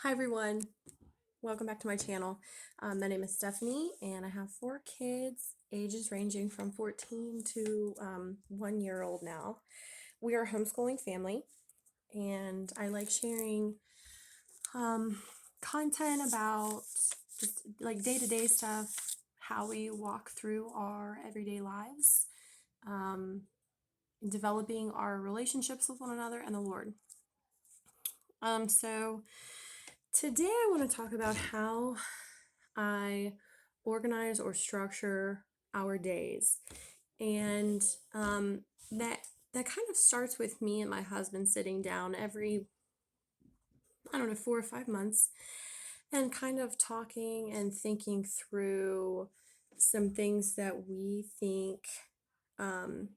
Hi everyone, welcome back to my channel. My name is Stephanie and I have 4 kids, ages ranging from 14 to 1 year old now. We are a homeschooling family and I like sharing content about just like day-to-day stuff, how we walk through our everyday lives, developing our relationships with one another and the Lord. So today I want to talk about how I organize or structure our days. And that that kind of starts with me and my husband sitting down every, I don't know, 4 or 5 months and kind of talking and thinking through some things that we think um,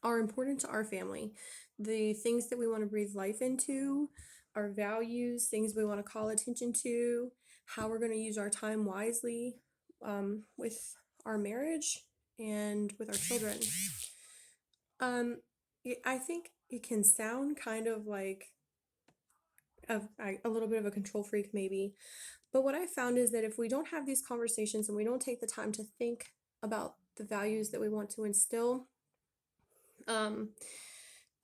are important to our family, the things that we want to breathe life into, our values, things we want to call attention to, how we're going to use our time wisely with our marriage and with our children. I think it can sound kind of like a little bit of a control freak, maybe. But what I found is that if we don't have these conversations and we don't take the time to think about the values that we want to instill, um,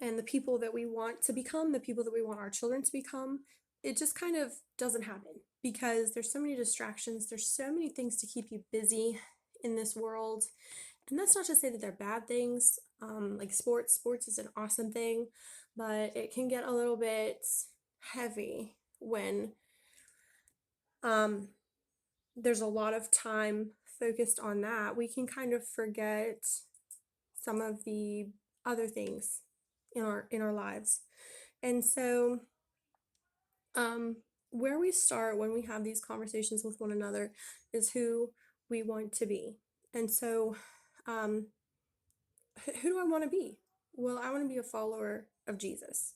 and the people that we want to become, the people that we want our children to become, it just kind of doesn't happen because there's so many distractions, there's so many things to keep you busy in this world. And that's not to say that they're bad things. Like sports is an awesome thing, but it can get a little bit heavy when um, there's a lot of time focused on that. We can kind of forget some of the other things in our lives. And so um, where we start when we have these conversations with one another is who we want to be. And so um, who do I want to be? Well, I want to be a follower of Jesus.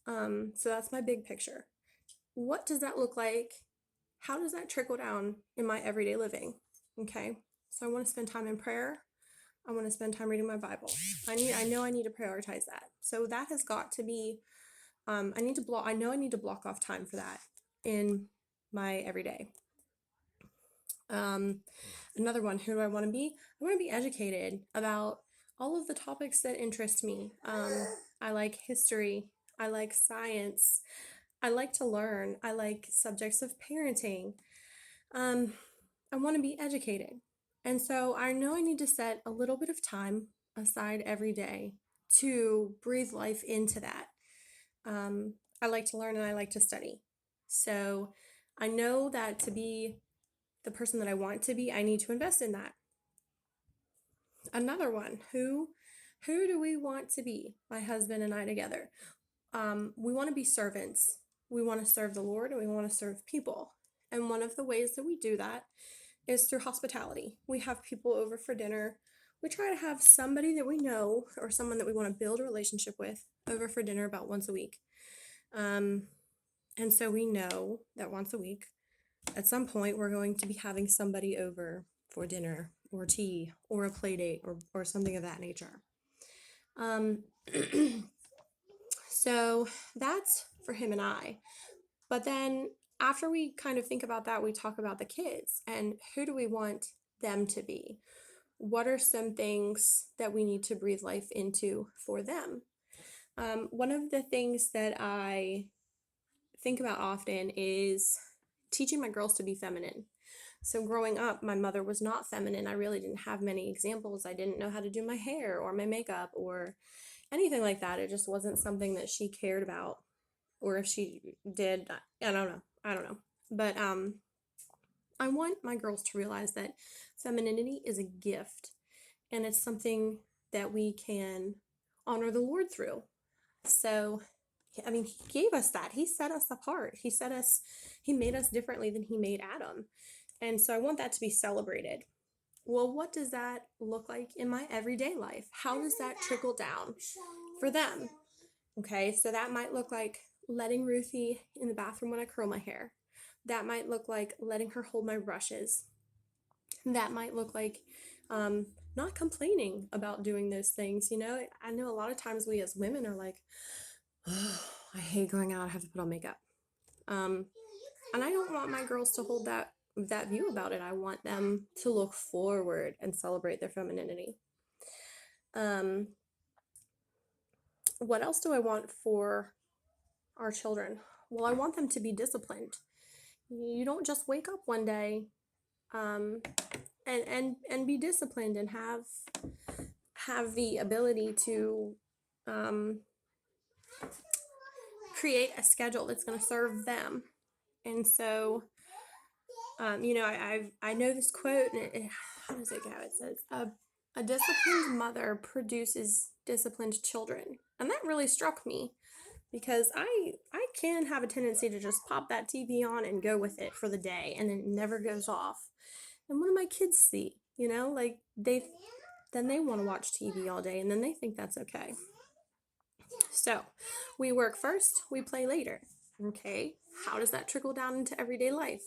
So that's my big picture. What does that look like? How does that trickle down in my everyday living? Okay, so I want to spend time in prayer. I want to spend time reading my Bible. I know I need to prioritize that. So that has got to be. I need to block. I know I need to block off time for that in my everyday. Another one. Who do I want to be? I want to be educated about all of the topics that interest me. I like history. I like science. I like to learn. I like subjects of parenting. I want to be educated. And so I know I need to set a little bit of time aside every day to breathe life into that. I like to learn and I like to study. So I know that to be the person that I want to be, I need to invest in that. Another one, who do we want to be? My husband and I together. We want to be servants. We want to serve the Lord and we want to serve people. And one of the ways that we do that is through hospitality. We have people over for dinner. We try to have somebody that we know or someone that we want to build a relationship with over for dinner about once a week. And so we know that once a week, at some point, we're going to be having somebody over for dinner or tea or a play date or something of that nature. Um, so that's for him and I. But then after we kind of think about that, we talk about the kids and who do we want them to be? What are some things that we need to breathe life into for them? One of the things that I think about often is teaching my girls to be feminine. So growing up, my mother was not feminine. I really didn't have many examples. I didn't know how to do my hair or my makeup or anything like that. It just wasn't something that she cared about. Or if she did, I don't know. I don't know. But I want my girls to realize that femininity is a gift and it's something that we can honor the Lord through. So I mean, he gave us that. He set us apart. He made us differently than he made Adam. And so I want that to be celebrated. Well, what does that look like in my everyday life? How does that trickle down for them? Okay, so that might look like letting Ruthie in the bathroom when I curl my hair. That might look like letting her hold my brushes. That might look like not complaining about doing those things. I know a lot of times we as women are like, oh, I hate going out. I have to put on makeup. And I don't want my girls to hold that view about it. I want them to look forward and celebrate their femininity. What else do I want for our children? Well, I want them to be disciplined. You don't just wake up one day and be disciplined and have the ability to create a schedule that's going to serve them. And so, I know this quote, and how does it go? It says, a disciplined mother produces disciplined children. And that really struck me because I can have a tendency to just pop that TV on and go with it for the day, and it never goes off. And what do my kids see? Like they want to watch TV all day, and then they think that's okay. So we work first, we play later. Okay, how does that trickle down into everyday life?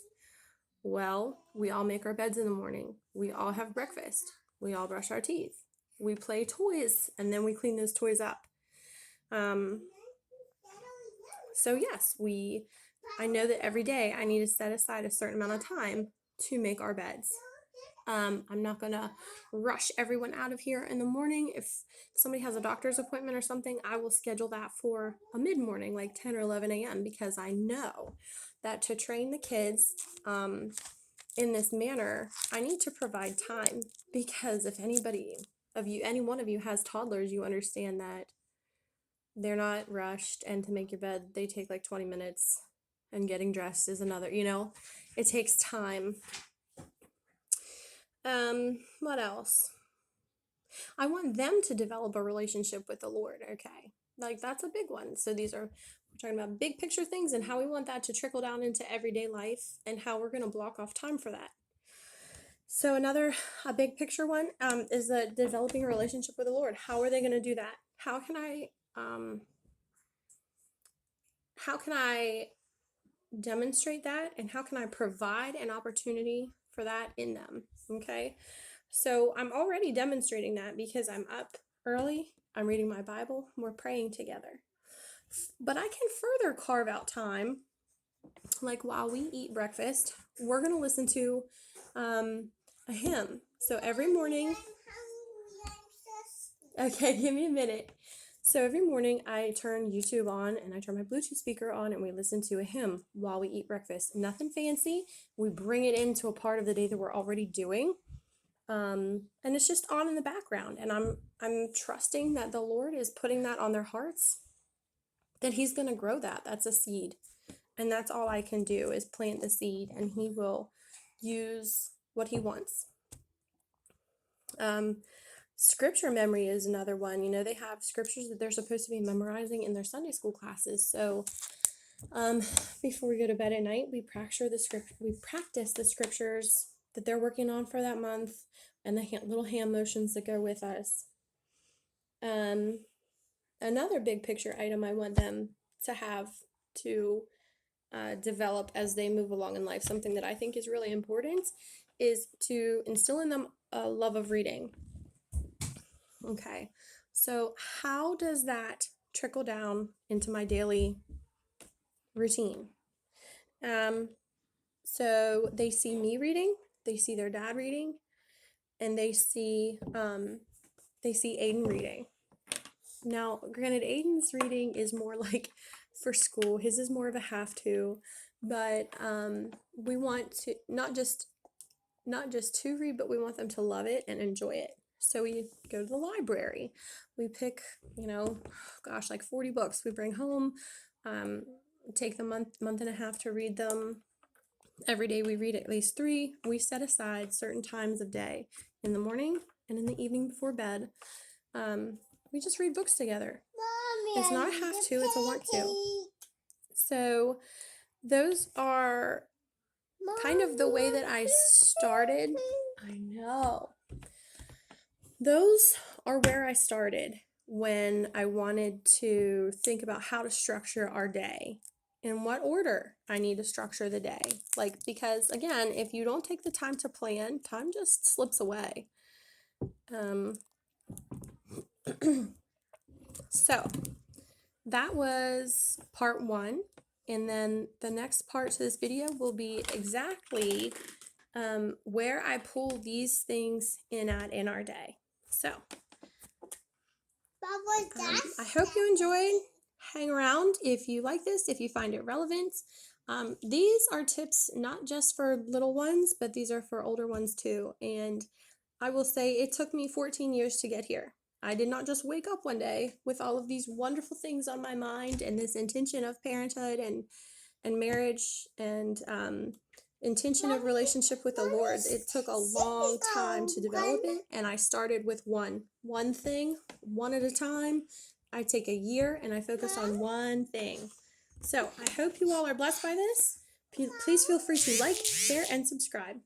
Well, we all make our beds in the morning. We all have breakfast. We all brush our teeth. We play toys, and then we clean those toys up. So yes, I know that every day I need to set aside a certain amount of time to make our beds. I'm not gonna rush everyone out of here in the morning. If somebody has a doctor's appointment or something, I will schedule that for a mid-morning, like 10 or 11 a.m. because I know that to train the kids in this manner, I need to provide time, because if any one of you has toddlers, you understand that they're not rushed, and to make your bed, they take like 20 minutes, and getting dressed is another, it takes time. What else? I want them to develop a relationship with the Lord, okay? Like, that's a big one. So we're talking about big picture things and how we want that to trickle down into everyday life and how we're going to block off time for that. So a big picture one is developing a relationship with the Lord. How are they going to do that? How can I demonstrate that, and how can I provide an opportunity for that in them? Okay, so I'm already demonstrating that because I'm up early, I'm reading my Bible, we're praying together. But I can further carve out time, like while we eat breakfast, we're going to listen to a hymn. So every morning, okay, give me a minute. So every morning I turn YouTube on and I turn my Bluetooth speaker on, and we listen to a hymn while we eat breakfast. Nothing fancy. We bring it into a part of the day that we're already doing. And it's just on in the background, and I'm trusting that the Lord is putting that on their hearts, that He's going to grow that. That's a seed. And that's all I can do is plant the seed, and He will use what He wants. Scripture memory is another one. They have scriptures that they're supposed to be memorizing in their Sunday school classes. So before we go to bed at night, we practice the scriptures that they're working on for that month, and the little hand motions that go with us. Another big picture item I want them to have to develop as they move along in life, something that I think is really important, is to instill in them a love of reading. Okay, so how does that trickle down into my daily routine? So they see me reading, they see their dad reading, and they see Aiden reading. Now, granted, Aiden's reading is more like for school. His is more of a have to, but we want to not just to read, but we want them to love it and enjoy it. So we go to the library. We pick, like 40 books. We bring home, take the month and a half to read them. Every day we read at least 3. We set aside certain times of day, in the morning and in the evening before bed. We just read books together. Mommy, it's not a have to, it's a want to. So those are kind of the way that I started. I know. Those are where I started when I wanted to think about how to structure our day, in what order I need to structure the day. Because again, if you don't take the time to plan, time just slips away. So that was part 1 And then the next part to this video will be exactly where I pull these things in our day. So I hope you enjoyed. Hang around if you like this, if you find it relevant. These are tips not just for little ones, but these are for older ones too. And I will say it took me 14 years to get here. I did not just wake up one day with all of these wonderful things on my mind and this intention of parenthood and marriage and intention of relationship with the Lord. It took a long time to develop it, and I started with one thing, one at a time. I take a year and I focus on one thing. So I hope you all are blessed by this. Please feel free to like, share, and subscribe.